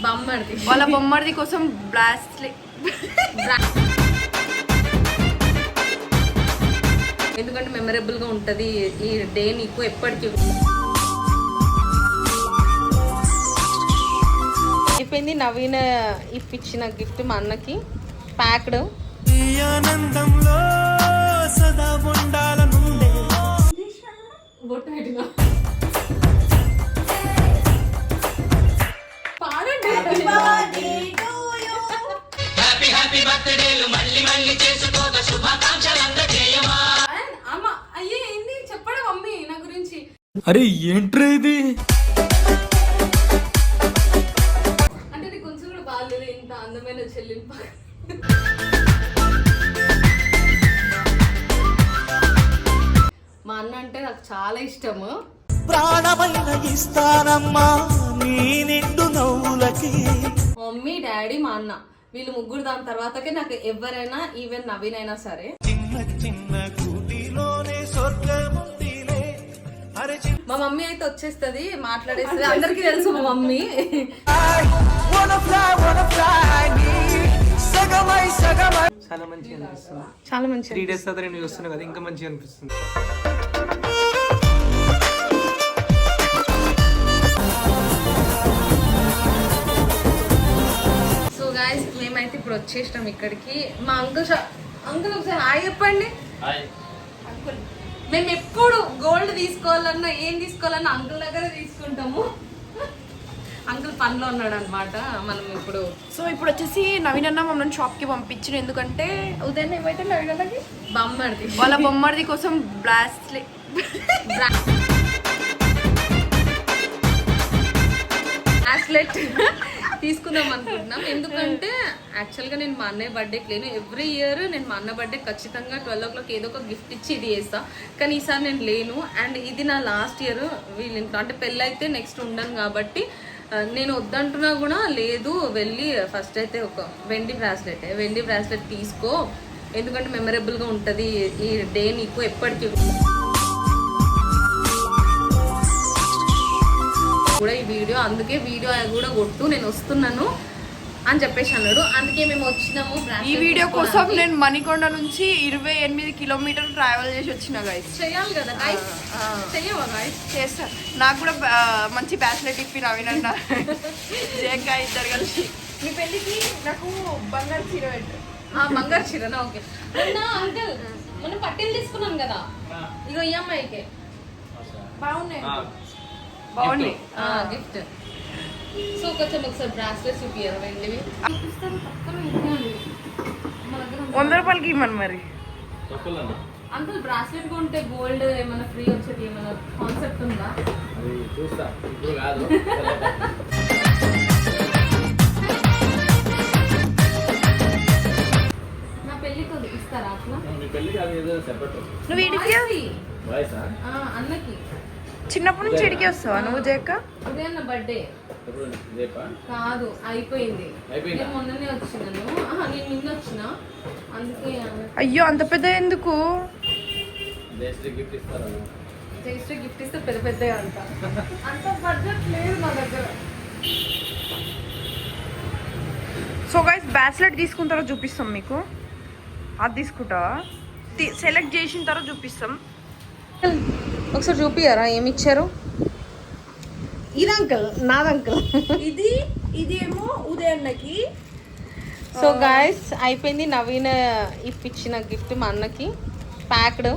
బొమ్మర్ది వాళ్ళ బొమ్మర్ది కోసం బ్రాస్లెట్ ఎందుకంటే మెమరబుల్ గా ఉంటది ఈ డే నీకు ఎప్పటికీ. అయిపోయింది. నవీన ఇప్పించిన గిఫ్ట్ మా అన్నకి ప్యాక్డ్. అయ్యే ఏంది చెప్పడం మమ్మీ నా గురించి. అరే ఏంట్రా ఇది? అంటే నీకు కొంచెం కూడా బాగాలేదు ఇంత అందమైన చెల్లిని. మా అన్న అంటే నాకు చాలా ఇష్టము. ప్రాణమైన ఇస్తానమ్మా నీ నిండు నవ్వులకి. మమ్మీ డాడీ మా అన్న వీళ్ళు ముగ్గురు దాని తర్వాతకే నాకు ఎవరైనా ఈవెన్ నవీన్ అయినా సరే. మా మమ్మీ అయితే వచ్చేస్తుంది మాట్లాడేస్తుంది అందరికి తెలుసు మా మమ్మీ. చాలా మంచిగా అనిపిస్తుంది. చాలా మంచి 3 days తర్వాత నేను చూస్తున్నా కదా ఇంకా మంచిగా అనిపిస్తుంది. సో గాయ్స్ మేమైతే ఇప్పుడు వచ్చేసినాం ఇక్కడికి. మా అంకుల్ ఒకసారి హాయ్ చెప్పండి. అంకుల్ మేము ఎప్పుడు గోల్డ్ తీసుకోవాలన్నా ఏం తీసుకోవాలన్నా అంకుల్ దగ్గర తీసుకుంటాము. అంకుల్ పనిలో ఉన్నాడు అనమాట. మనం ఇప్పుడు ఇప్పుడు వచ్చేసి నవీన్ అన్న మమ్మల్ని షాప్ కి పంపించిన ఎందుకంటే ఉదయం ఏమైతే నవీన్ అన్నకి బొమ్మర్ది వాళ్ళ బొమ్మర్ది కోసం బ్రాస్లెట్ తీసుకుందాం అనుకుంటున్నాం. ఎందుకంటే యాక్చువల్గా నేను మా అన్నయ్య బర్త్డేకి లేను. ఎవ్రీ ఇయర్ నేను మా అన్న బర్త్డే ఖచ్చితంగా 12 o'clock ఏదో ఒక గిఫ్ట్ ఇచ్చి ఇది చేస్తా. కానీ ఈసారి నేను లేను. అండ్ ఇది నా లాస్ట్ ఇయర్ వీళ్ళ ఇంట్లో. అంటే పెళ్ళి అయితే నెక్స్ట్ ఉండను కాబట్టి నేను వద్దంటున్నా కూడా లేదు వెళ్ళి ఫస్ట్ అయితే ఒక వెండి బ్రాస్లెట్ తీసుకో. ఎందుకంటే మెమరబుల్గా ఉంటుంది ఈ డే నీకు ఎప్పటికీ కూడా ఈ వీడియో. అందుకే వీడియో కూడా కొట్టు నేను వస్తున్నాను అని చెప్పేసి అన్నాడు. అందుకే మేము వచ్చినాము. ఈ వీడియో కోసం నేను మణికొండ నుంచి 28 kilometers ట్రావెల్ చేసి వచ్చిన గైస్. చేయాలి కదా గైస్, చెయ్యవా గైస్? చేస్తా. నాకు కూడా మంచి బ్రాస్లెట్ ఇప్పి నవీనన్న జేకా ఇద్దరు కలిసి. మీ పెళ్ళికి నాకు బంగారు చీర పెట్టు. బంగారు చీరనా? ఓకే. అంకుల్ మనం పట్టీలు తీసుకున్నాం కదా, ఇగో ఈ అమ్మాయికి బాగున్నాయి గిఫ్ట్. సో కొంచెం ఒకసారి బ్రాస్లెట్ చూపియారు వెండివి. 100 రూపాయలకి ఇవ్వను మరి. అంకుల్ బ్రాస్లెట్ కొంటే గోల్డ్ ఏమైనా ఫ్రీ వచ్చేది ఏమైనా కాన్సెప్ట్ ఉందా? నా పెళ్ళికి ఇస్తారా అట్లా? నువ్వు ఇడికి అన్నకి చిన్నప్పటి నుంచి ఇడికి వస్తావా నువ్వు జేక? ఉదయం బర్త్డే కాదు అయిపోయింది. నేను మొన్ననే వచ్చినాను. నేను నిన్న వచ్చిన అందుకే. అయ్యో అంత పెద్ద ఎందుకు? జస్ట్ గిఫ్ట్ ఇస్తే పెద్ద పెద్ద అంట. అంత బడ్జెట్ లేదు మా దగ్గర. సో గైస్ బ్రాస్లెట్ తీసుకుంటారో చూపిస్తాం మీకు. అది తీసుకుంటావా? సెలెక్ట్ చేసిన తర్వాత చూపిస్తాం. ఒకసారి చూపియారా ఏమి ఇచ్చారు? ఇది అంకుల్ నాది అంకుల్. ఇది ఏమో ఉదయన్నకి. సో గాయస్ అయిపోయింది. నవీన ఇప్పించిన గిఫ్ట్ మా అన్నకి ప్యాక్డ్.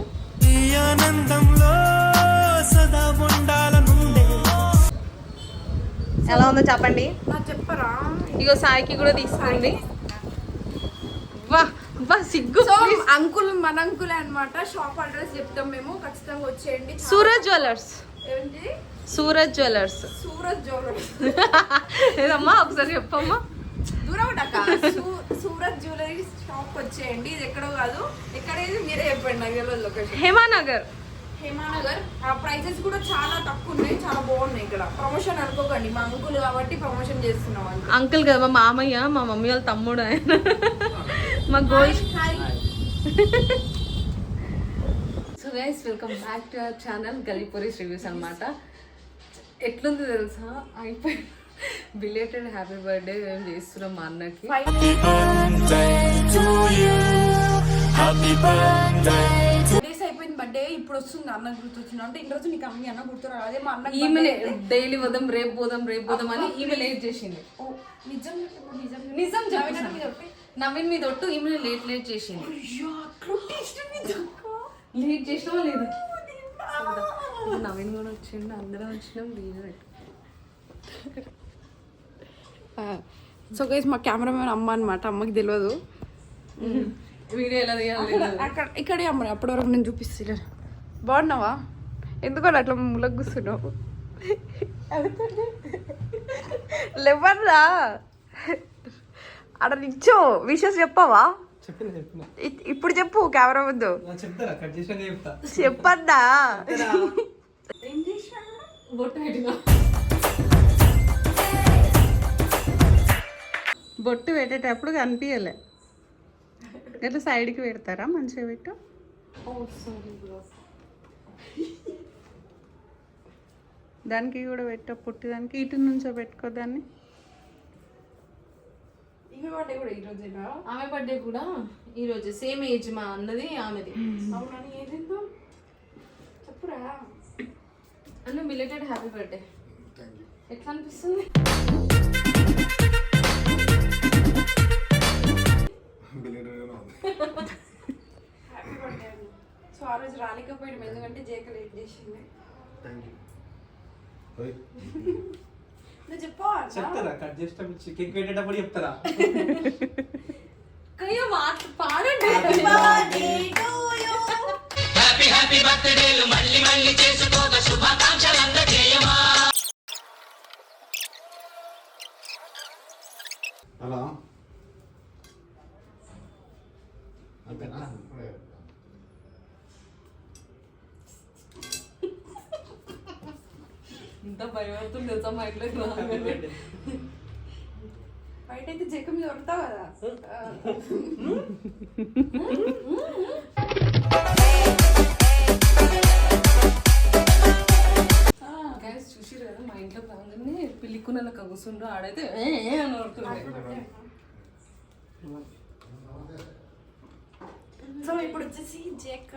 ఎలా ఉందో చెప్పండి. చెప్పరా? ఇగో సాయికి కూడా తీసుకోండి. వా సిగ్గు. అంకుల్ మన అంకులే అనమాట. షాప్ అడ్రస్ చెప్తాం మేము, ఖచ్చితంగా వచ్చేయండి. సూరజ్ జ్యువెలర్స్. ఏంటి సూరజ్ జ్యువెలర్స్? సూరజ్ జ్యువెలర్స్ ఏదమ్మా ఒకసారి చెప్పమ్మా. దూరం సూరజ్ జ్యువెలరీ షాప్ వచ్చేయండి. ఇది ఎక్కడో కాదు, ఎక్కడేది మీరే చెప్పండి. నాకు లొకేషన్ హేమానగర్. ప్రైజెస్ కూడా చాలా తక్కువ ఉన్నాయి, చాలా బాగున్నాయి. ఇక్కడ ప్రమోషన్ అనుకోకండి, మా అంకుల్ కాబట్టి ప్రమోషన్ చేస్తున్నాం. అంకుల్ కదా మా మామయ్య, మా మమ్మీ వాళ్ళ తమ్ముడు ఆయన. మా gold. So guys welcome back to our channel గలీపురీస్ రివ్యూస్ అనమాట. ఎట్లుంది తెలుసా? అయిపోయి బిలేటెడ్ హ్యాపీ బర్త్డే మేము చేస్తున్నాం మా అన్నకి. డేస్ అయిపోయింది బర్త్డే, ఇప్పుడు వస్తుంది అన్న గుర్తొచ్చింది అంటే ఇన్ని రోజు నీకు అమ్మి అన్న గుర్తురా అదే మా అన్న ఈమె డైలీ పోదాం రేపు పోదాం అని ఈమె లేట్ చేసింది. నిజం నిజం చెప్పిన నవీన్ మీద ఒట్టు ఈమె లేట్ చేసింది. లేట్ చేసినావా లేదు? నవీన్ కూడా వచ్చిండు, అందరం వచ్చినాం. వీడియో సో గైస్ మా కెమెరామెన్ అమ్మ అనమాట, అమ్మకి తెలియదు. వీడియో ఎలా తీయాలి? అక్కడ ఇక్కడే అమ్మ, అప్పటి వరకు నేను చూపిస్తాను. బాగున్నావా? ఎందుకో అట్లా ములకు కూర్చున్నావు? లేవరా అక్కడ నిచ్చో విషెస్ చెప్పవా? ఇప్పుడు చెప్పు కెమెరా ముందు. చెప్పన్నా బొట్టు పెట్టేటప్పుడు కనిపించలే, ఇట్లా సైడ్కి పెడతారా? మంచిగా పెట్టు. దానికి కూడా పెట్ట, పుట్టి దానికి ఇటు నుంచో పెట్టుకో దాన్ని. ఆమె బర్త్డే కూడా ఈ రోజు సేమ్ ఏజ్ మా అన్నది ఆమెది. చెప్పురా అన్న బిలేటెడ్ హ్యాపీ బర్త్డే. ఎట్లా అనిపిస్తుంది? హ్యాపీ బర్త్డే అని. సో ఆ రోజు రాలేకపోయాడు ఎందుకంటే జేక లేట్ చేసింది. నువ్వు చెప్తారా? కట్ చేసేటప్పుడు కేక్ పెట్టేటప్పుడు చెప్తారా? కయ్యో పాడండి. హలో అంతేనా? ఇంత భయపడుతుంది తెలుసా మా ఇంట్లో బయట అయితే జేక మీద కొడతావు కదా. గ్యాస్ చూసిరు కదా మా ఇంట్లో రాగానే పిల్లికున్న కూర్చుండ్రు, ఆడైతే అని కొడుతుంది. సో ఇప్పుడు వచ్చేసి జేక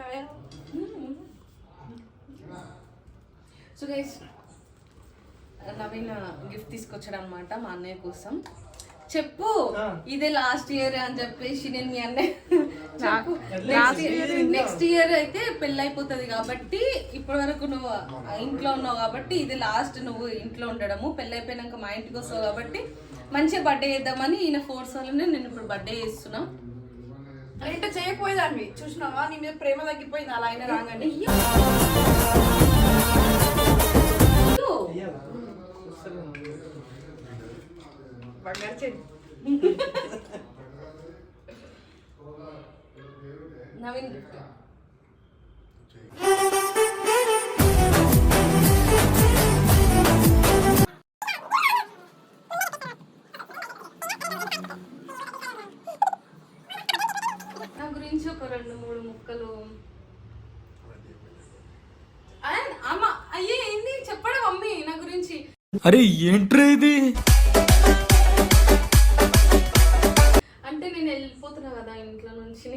సో గైస్ నవీన్ గిఫ్ట్ తీసుకొచ్చాడు అనమాట మా అన్నయ్య కోసం. చెప్పు ఇదే లాస్ట్ ఇయర్ అని చెప్పేసి నేను మీ అన్నయ్య నెక్స్ట్ ఇయర్ అయితే పెళ్ళి అయిపోతుంది కాబట్టి ఇప్పటి వరకు నువ్వు ఇంట్లో ఉన్నావు కాబట్టి ఇది లాస్ట్ నువ్వు ఇంట్లో ఉండడము. పెళ్ళి అయిపోయినాక మా ఇంటికి వస్తావు కాబట్టి మంచిగా బర్త్డే చేద్దామని ఈయన ఫోర్స్ వల్లనే నేను ఇప్పుడు బర్త్డే చేస్తున్నా. అంటే చేయకపోయేదాన్ని చూసినావా, నీ మీద ప్రేమ తగ్గిపోయింది అలా అయినా రాగానే. బంగారు చెట్టు నవీన్ గిఫ్ట్. నా గురించి ఒక 2-3 ముక్కలు. అమ్మ అయ్యే ఏంది చెప్పడం మమ్మీ నా గురించి. అరే ఏంట్రా ఇది? అంటే నేను వెళ్ళిపోతున్నా కదా ఇంట్లో నుంచి.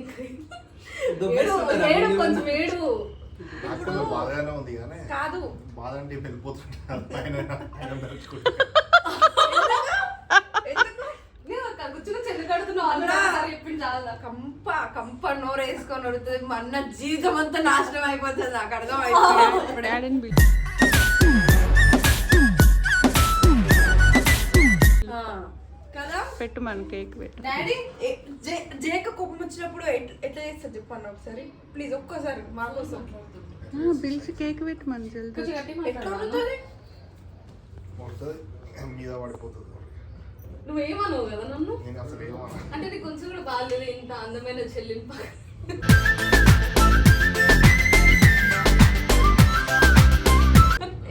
ఏడు కొంచెం ఏడు. ఇప్పుడు బాగానే ఉంది కానీ కాదు బాధ అంటే వెళ్ళిపోతుంటా. కంప నోరు వేసుకొని వడుతుంది. మా అన్న జీవితం అంతా నాశనం అయిపోతుంది. నాకు అర్థం అయిపోయింది కదా. పెట్టు మన కేక్ పెట్టు. డాడీ జేక కోపం వచ్చినప్పుడు ఎట్లా చేస్తారు చెప్పండి ఒకసారి ప్లీజ్, ఒక్కసారి మా కోసం. పిలిచి కేక్ పెట్టు మంచి. ఎట్లా ఉంటుంది? మీద పడిపోతుంది. నువ్వేమన్నావు కదా నన్ను, నేను అసలు ఏమన్నా అంటే నీకు కొంచెం కూడా బాగాలేదు ఇంత అందమైన చెల్లిని.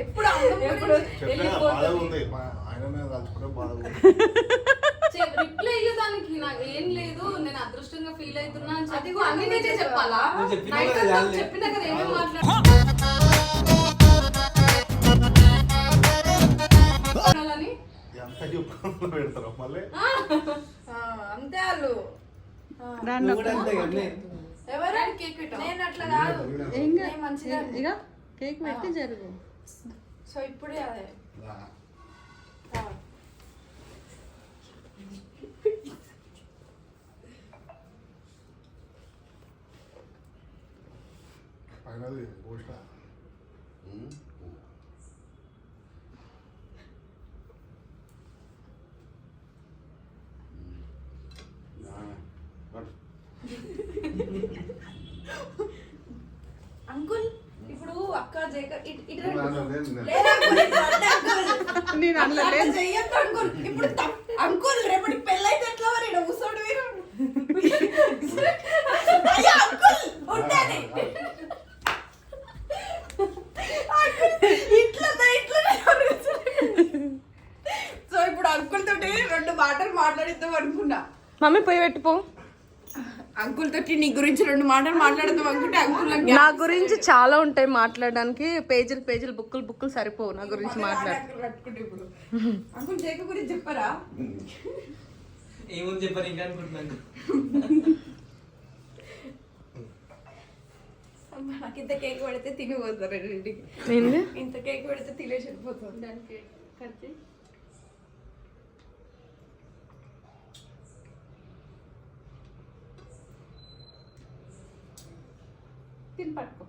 ఎప్పుడు బాధ ఉంది. ఆయన తలుచుకుంటే బాధ ఉంది. రిప్లై దానికి నాకు ఏం లేదు, నేను అదృష్టంగా ఫీల్ అవుతున్నా అని చెప్పి అన్ని నేనే చెప్పాలా? చెప్పినా కదా ఏమేమి మాట్లాడాలని. చెప్పుకుంటూ పెడతారు మళ్ళీ. అంతే వాళ్ళు. దాన్ని నువ్వు కూడా అంతే కదా ఎవరు కేక్ నేను అట్లా కాదు. ఏం నేను మంచిగా ఇక కేక్ పెట్టి జరుగు. సో ఇప్పుడే అదే రా. పైనది పోస్టా. అంకుల్ ఇప్పుడు అక్క జేక ఇటు నేను నేను అనలే. చెయ్యొద్దు అంకుల్. ఇప్పుడు అంకుల్ రేపటి పెళ్ళైతే ఎట్లా మరి ఈడ కూర్చోడు మీరు. అయ్యో అంకుల్ ఉండాలి. సో ఇప్పుడు అంకుల్ తోటి 2 మాటలు మాట్లాడిద్దాం అనుకున్నా. మమ్మీ పోయి పెట్టిపో. అంకుల్ తోటి నీ గురించి 2 మాటలు మాట్లాడదాం అనుకుంటే అంకుల్ నా గురించి చాలా ఉంటాయి మాట్లాడడానికి. పేజీలు బుక్కులు సరిపోవు నా గురించి మాట్లాడ. కట్టుకుంటే ఇప్పుడు అంకుల్ జేక గురించి చెప్పరా? ఏముంది చెప్పారు ఇంకా అనుకుంటున్నాను. నాకు ఇంత కేక్ పెడితే తినిపోతారు ఇంటికి. ఇంత కేక్ పెడితే తినేసి వెళ్ళిపోతారు. దానికి కట్టి తిని పట్టుకో.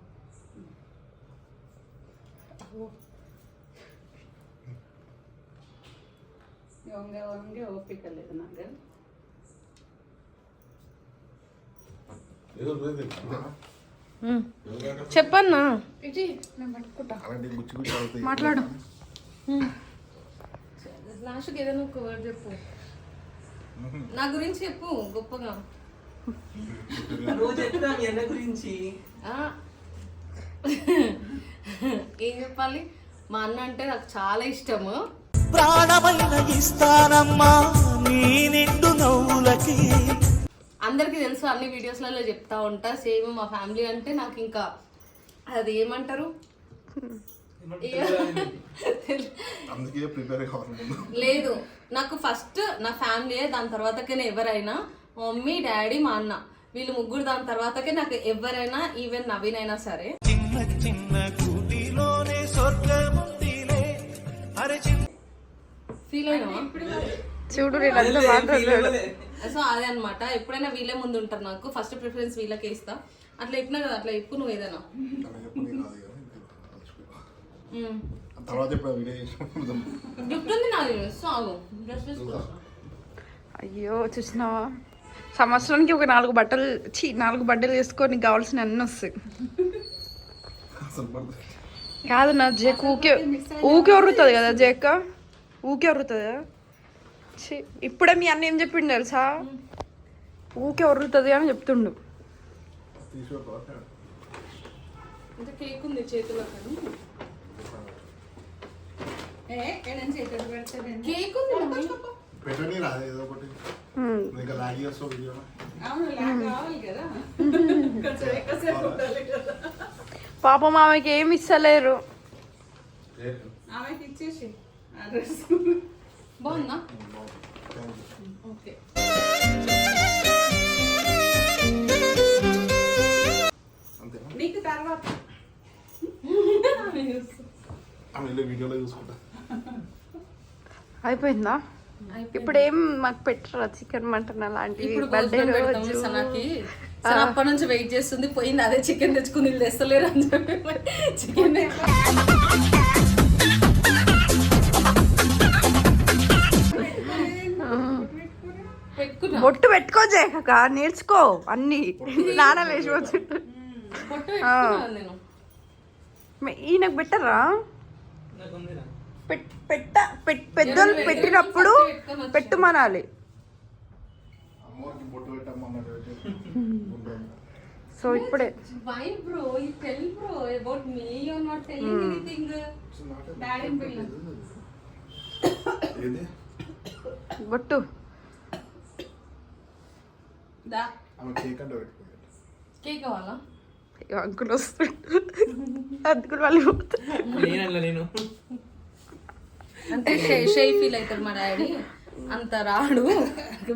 వంగే ఓపిక లేదు నాకు. ఏదో లేదు. చెప్పన్నా. ఇది నేను పట్టుకుంటా. అలాంటి గుచ్చి గుచ్చి అవుతాయి. మాట్లాడు. లాస్ట్కి ఏదైనా ఒక వర్డ్ చెప్పు. నా గురించి చెప్పు గొప్పగా. రోజు చెప్తా మీ అన్న గురించి. ఏం చెప్పాలి? మా అన్న అంటే నాకు చాలా ఇష్టము. ప్రాణమైన ఇస్తానమ్మా నీ నిండు నవ్వులకి. అందరికీ తెలుసు, అన్ని వీడియోస్లలో చెప్తా ఉంటా. సేమ్ మా ఫ్యామిలీ అంటే నాకు ఇంకా అది ఏమంటారు అందుకే ప్రిపేర్ కావాలి. లేదు, నాకు ఫస్ట్ నా ఫ్యామిలీయే, దాని తర్వాతకే ఎవరైనా. మమ్మీ, డాడీ, మా అన్న, వీళ్ళు ముగ్గురు దాని తర్వాతకే నాకు ఎవరైనా, ఈవెన్ నవీన్ అయినా సరే. చిన్న చిన్న కూటిలోనే స్వర్గముందిలే. అరే ఫీల్ అయినా చూడు నేను మాట్లాడలేదు. సో అదే అనమాట. ఎప్పుడైనా వీళ్ళే ముందు ఉంటారు నాకు. ఫస్ట్ ప్రిఫరెన్స్ వీళ్ళకే ఇస్తా. అట్లా చెప్పినా కదా, అట్లా చెప్పు నువ్వు ఏదైనా. తర్వాత ఎప్పుడు వీడియో చేసినప్పుడు గిఫ్ట్ ఉంది నాది. సో ఆగు, డ్రెస్ తీసుకో. అయ్యో చూసినావా, సంవత్సరానికి ఒక 4 బట్టలు వేసుకొని కావాల్సిన అన్నీ వస్తాయి. అసలు పడుతుంది. కాదు నా జేక్ ఊకే ఒర్రుతుంది కదా. జేక్క ఊకే ఒర్రుతుంది కదా. ఇప్పుడే మీ అన్న ఏం చెప్పిండు తెలుసా, ఊకే ఒర్రుతుంది అని చెప్తుండు. తీసుకో. ఇంకా కేక్ ఉంది చేతిలో. కేక్ ఉంది మమ్మీ. పెట్టని రాదు ఏదో ఒకటి. ఇంకా లాగ్ చేస్తావు వీడియో. పాపం ఆమెకి ఏమి ఇస్తలేరు. బాగుందా? ఓకే. అంతేనా? నీకు తర్వాత ఆమె వెళ్ళి వీడియోలో చూసుకుంటా. అయిపోయిందా? ఇప్పుడు ఏం మాకు పెట్టరా చికెన్ మటన్ అలాంటివి? ఇప్పుడు బర్త్డే రోజు సనాకి అప్పటి నుంచి వెయిట్ చేస్తుంది. పోయింది అదే చికెన్ తెచ్చుకుని వీళ్ళు తెస్తలేరు అని చెప్పి చికెన్ పెట్టుకున్నా. బొట్టు పెట్టుకో జేక, నేర్చుకో అన్ని. నాన్న వేసి పొట్టు పెట్టుకున్నాను నేను. ఈయనకు పెట్టరా? నాకు ఉందిరా. పెద్దోళ్ళు పెట్టినప్పుడు పెట్టుమనాలి. అమ్మవారికి బొట్టు పెట్టమ్మన్నాడు. సో ఇప్పుడే Why bro? You tell bro about me. You're not telling anything. Dad and Bill. ఏంది? బొట్టు Da. ఆమె కేక్ అంటే పెట్టుకుంది. కేక్ కావాలా? అంకులు వస్తుంటారు, అంకులు వాళ్ళు నేను అంటే షై ఫీల్ అవుతాడు మా డాడీ, అంత రాడు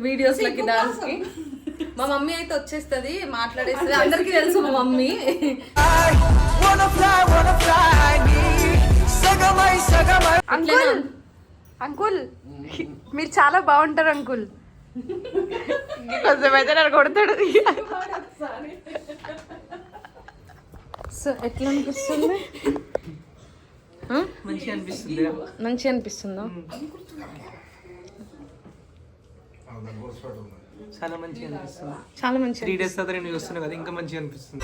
వీడియోస్లకి డాన్స్కి. మా మమ్మీ అయితే వచ్చేస్తుంది, మాట్లాడేస్తుంది, అందరికీ తెలుసు మా మమ్మీ. అంకుల్ అంకుల్ మీరు చాలా బాగుంటారు అంకుల్. కొంచెం అయితే నన్ను కొడతాడు. సో ఎట్లా అనిపిస్తుంది? మంచిగా అనిపిస్తుంది. మంచిగా అనిపిస్తుందా? చాలా మంచిగా అనిపిస్తుంది. చాలా మంచిగా 3 days తర్వాత నేను చూస్తున్నా కదా, ఇంకా మంచిగా అనిపిస్తుంది.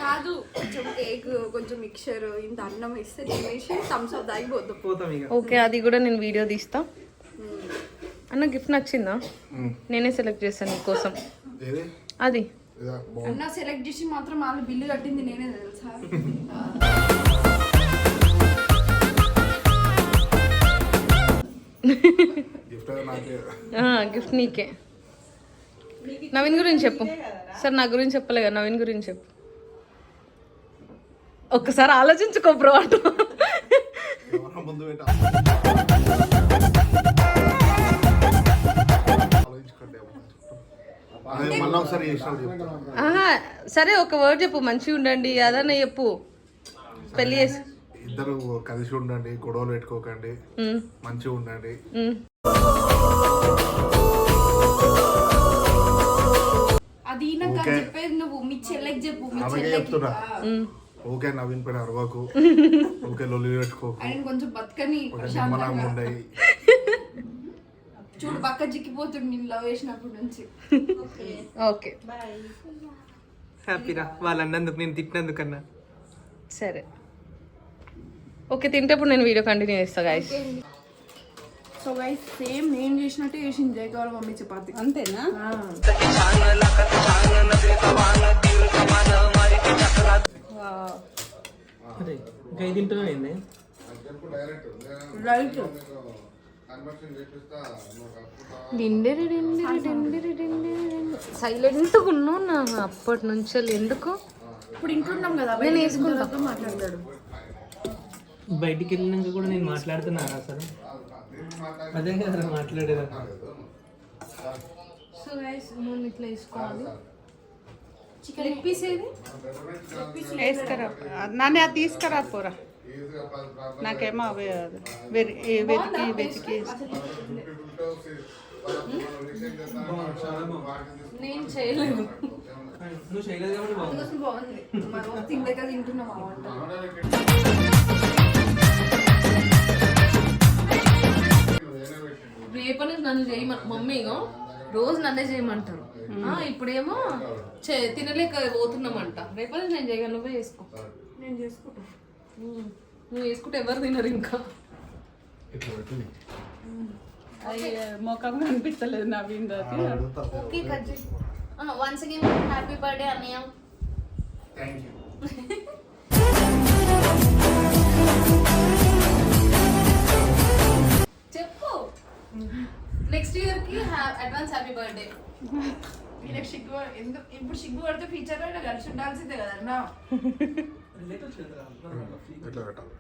కాదు, కొంచెం కేక్, కొంచెం మిక్చర్, ఇంత అన్నం ఇస్తే తినేసి థమ్స్ అప్ తాగిపోతాం. పోతాం ఇక. ఓకే, అది కూడా నేను వీడియో తీస్తా. అన్న గిఫ్ట్ నచ్చిందా? నేనే సెలెక్ట్ చేశాను నీకోసం. ఏది అది ఇదా బాగుంది. అన్న సెలెక్ట్ చేసి మాత్రం వాళ్ళు బిల్లు కట్టింది నేనే తెలుసా. గిఫ్ట్ అది నాకే. గిఫ్ట్ నీకే. నవీన్ గురించి చెప్పు. సార్ నా గురించి చెప్పలే కదా, నవీన్ గురించి చెప్పు. ఒక్కసారి ఆలోచించుకో బ్రో అటు. ఎవరన్నా ముందు పెట్టా ఆలోచించుకోండి. అదే మళ్ళీ ఒకసారి చేసినప్పుడు చెప్తాను. ఆహా, సరే ఒక వర్డ్ చెప్పు, మంచిగా ఉండండి అదన్నా చెప్పు. పెళ్లి చేసి ఇద్దరు కలిసి ఉండండి, గొడవలు పెట్టుకోకండి, ఉమ్, మంచిగా ఉండండి. ఉమ్. అది నాకు ఓకే. చెప్పేది నువ్వు మీ చెల్లెకి చెప్పు. మీ ఆమెకే చెల్లెకి చెప్తున్నా. ఉమ్. ఓకే నవీన్ పైన అరవకు, ఓకే లొల్లి పెట్టుకోకు, ఆయన కొంచెం బతకని ఒక నిమ్మలంగా ప్రశాంతంగా. ఉండయి. చూడు పక్క చిక్కిపోతుంది నేను లవ్ చేసినప్పటి నుంచి. ఓకే హ్యాపీరా వాళ్ళు అన్నందుకు, నేను తిట్టినందుకన్నా. సరే ఓకే, తింటప్పుడు నేను వీడియో కంటిన్యూ చేస్తా గైస్. సో గైస్ సేమ్ నేను చేసినట్టే చేసింది జై వాళ్ళ మమ్మీ చపాతి. అంతేనా? అరే ఇంకా ఇది తింటున్నా ఏంది? రైట్ సైలెంట్గా ఉన్నావు నా అప్పటి నుంచి ఎందుకు? ఇప్పుడు ఇంట్లోన్నాం కదా, నేను వేసుకుంటా. మాట్లాడతాడు. బయటికి వెళ్ళినాక కూడా నేను మాట్లాడుతున్నాను అసలు. అదే కదా మాట్లాడేది. సో గైస్ నూనె ఇట్లా వేసుకోవాలి. చికెన్ లెగ్ పీస్ ఏది? వేసుకురా నాన్న, అది తీసుకురా పోరా. నాకేమో అవే వెతికి వెతికి నేను చేయలేదు. నువ్వు చేయలేదు కాబట్టి బాగుంది. బాగుంది, మనం తిండక తింటున్నాం అన్నమాట. రేపటి నుంచి నన్ను చేయమని మమ్మీగా రోజు నన్నే చేయమంటారు. ఇప్పుడేమో తినలేక పోతున్నామంట. రేపటి నుంచి నేను చేయగలను, నువ్వే చేసుకో. నేను చేసుకుంటా. నువ్వు చేసుకుంటే ఎవరు తినరు ఇంకా. ఇట్లా పెట్టి అది ముఖం కనిపించలేదు నా విందో. ఓకే కట్ చేయి. వన్స్ అగైన్ హ్యాపీ బర్త్డే అన్నయ్య. Thank you. చెప్పు నెక్స్ట్ ఇయర్ కి అడ్వాన్స్ హ్యాపీ బర్త్డే. వీళ్ళకి సిగ్గు ఎందుకు ఇప్పుడు సిగ్గు పడితే ఫ్యూచర్ లో ఇలా కలిసి ఉండాల్సిందే కదన్నా. ఇట్లా పెట్టాలి.